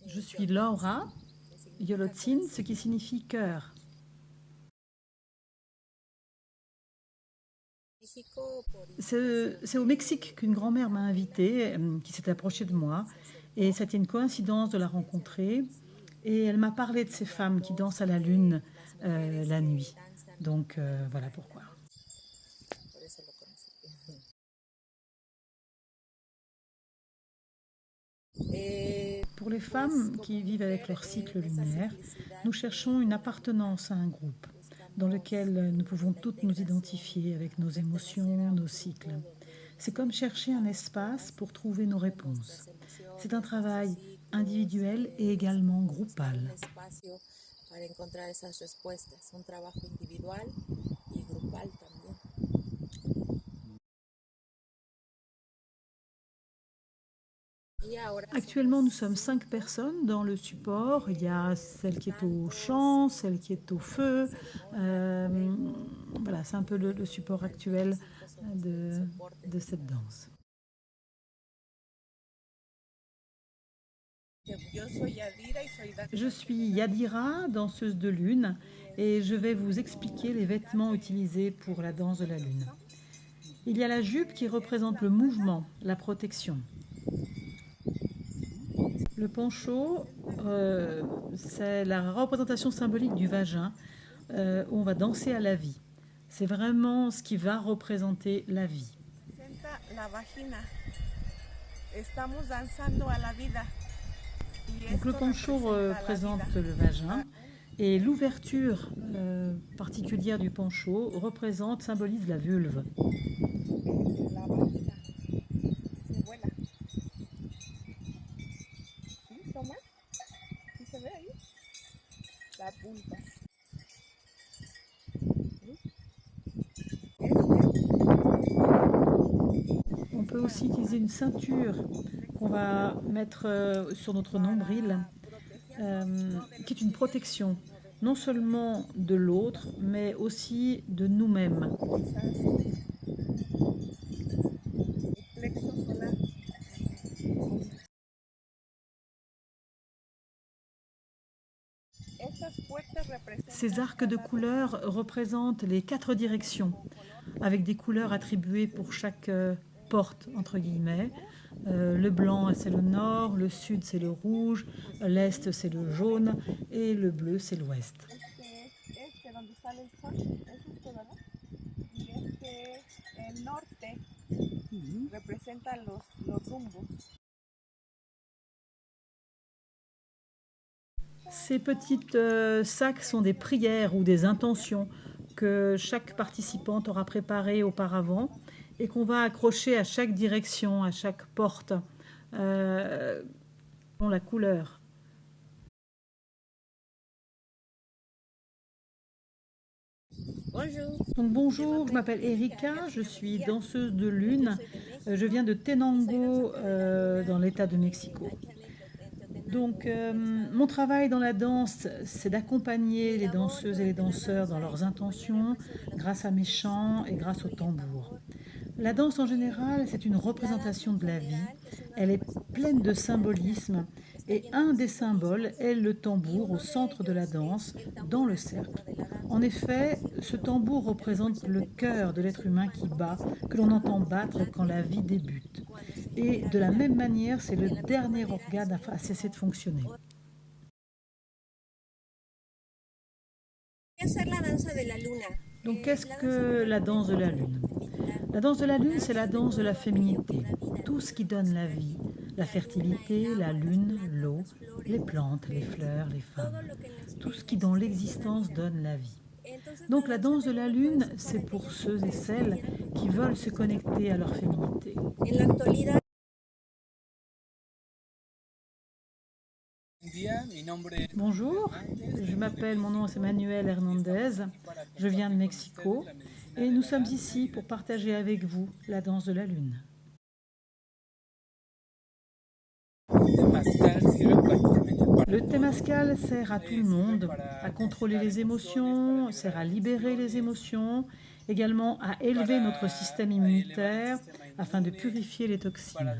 Je suis Laura, Yolotzin, ce qui signifie cœur. C'est au Mexique qu'une grand-mère m'a invitée, qui s'est approchée de moi, et c'était une coïncidence de la rencontrer. Et elle m'a parlé de ces femmes qui dansent à la lune la nuit. Donc voilà pourquoi. Pour les femmes qui vivent avec leur cycle lunaire, nous cherchons une appartenance à un groupe dans lequel nous pouvons toutes nous identifier avec nos émotions, nos cycles. C'est comme chercher un espace pour trouver nos réponses. C'est un travail individuel et également groupal. Actuellement, nous sommes 5 personnes dans le support. Il y a celle qui est au chant, celle qui est au feu. Voilà, c'est un peu le support actuel de cette danse. Je suis Yadira, danseuse de lune, et je vais vous expliquer les vêtements utilisés pour la danse de la lune. Il y a la jupe qui représente le mouvement, la protection. Le poncho, c'est la représentation symbolique du vagin, où on va danser à la vie. C'est vraiment ce qui va représenter la vie. Donc le poncho représente le vagin et l'ouverture particulière du poncho symbolise la vulve. On peut aussi utiliser une ceinture qu'on va mettre sur notre nombril, qui est une protection, non seulement de l'autre, mais aussi de nous-mêmes. Ces arcs de couleurs représentent les 4 directions, avec des couleurs attribuées pour chaque porte, entre guillemets. Le blanc, c'est le nord, le sud, c'est le rouge, l'est, c'est le jaune, et le bleu, c'est l'ouest. Ces petites sacs sont des prières ou des intentions que chaque participante aura préparées auparavant et qu'on va accrocher à chaque direction, à chaque porte, selon la couleur. Donc bonjour, je m'appelle Erika, je suis danseuse de lune. Je viens de Tenango, dans l'État de Mexico. Donc mon travail dans la danse, c'est d'accompagner les danseuses et les danseurs dans leurs intentions grâce à mes chants et grâce au tambour. La danse en général, c'est une représentation de la vie. Elle est pleine de symbolisme et un des symboles est le tambour au centre de la danse, dans le cercle. En effet, ce tambour représente le cœur de l'être humain qui bat, que l'on entend battre quand la vie débute. Et de la même manière, c'est le dernier organe à cesser de fonctionner. Donc qu'est-ce que la danse de la lune? La danse de la lune, c'est la danse de la féminité. Tout ce qui donne la vie, la fertilité, la lune, l'eau, les plantes, les fleurs, les femmes. Tout ce qui dans l'existence donne la vie. Donc la danse de la lune, c'est pour ceux et celles qui veulent se connecter à leur féminité. Bonjour, mon nom c'est Manuel Hernandez, je viens de Mexico et nous sommes ici pour partager avec vous la danse de la lune. Le Temazcal sert à tout le monde, à contrôler les émotions, sert à libérer les émotions, également à élever notre système immunitaire afin de purifier les toxines.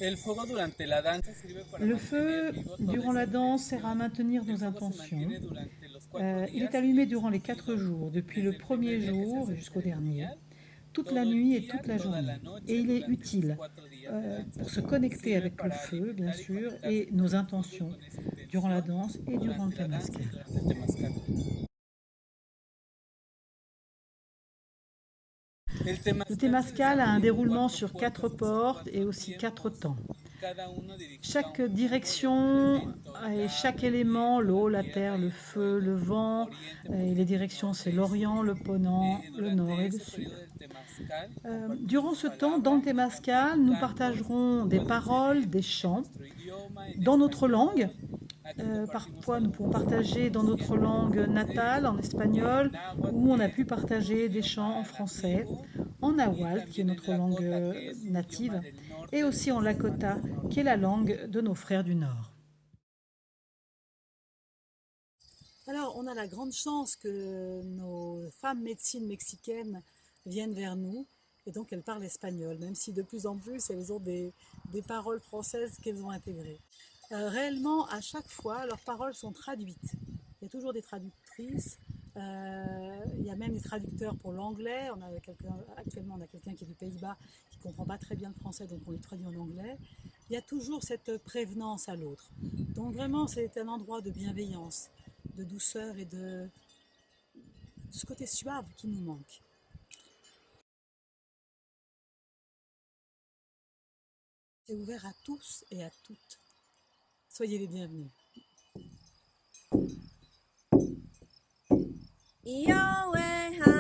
Le feu, durant la danse, sert à maintenir nos intentions. Il est allumé durant les 4 jours, depuis le premier jour jusqu'au dernier, toute la nuit et toute la journée. Et il est utile pour se connecter avec le feu, bien sûr, et nos intentions durant la danse et durant le Temazcal. Le Temazcal a un déroulement sur 4 portes et aussi 4 temps. Chaque direction et chaque élément, l'eau, la terre, le feu, le vent, et les directions, c'est l'Orient, le Ponant, le Nord et le Sud. Durant ce temps, dans le Temazcal, nous partagerons des paroles, des chants, dans notre langue. Parfois, nous pourrons partager dans notre langue natale, en espagnol, ou on a pu partager des chants en français, en nahuatl, qui est notre langue native, et aussi en lakota, qui est la langue de nos frères du Nord. Alors, on a la grande chance que nos femmes médecines mexicaines viennent vers nous, et donc elles parlent espagnol, même si de plus en plus elles ont des paroles françaises qu'elles ont intégrées. Réellement, à chaque fois, leurs paroles sont traduites. Il y a toujours des traductrices. Il y a même des traducteurs pour l'anglais. Actuellement, on a quelqu'un qui est du Pays-Bas qui ne comprend pas très bien le français, donc on lui traduit en anglais. Il y a toujours cette prévenance à l'autre. Donc vraiment, c'est un endroit de bienveillance, de douceur et de ce côté suave qui nous manque. C'est ouvert à tous et à toutes. Soyez les bienvenus. Yahweh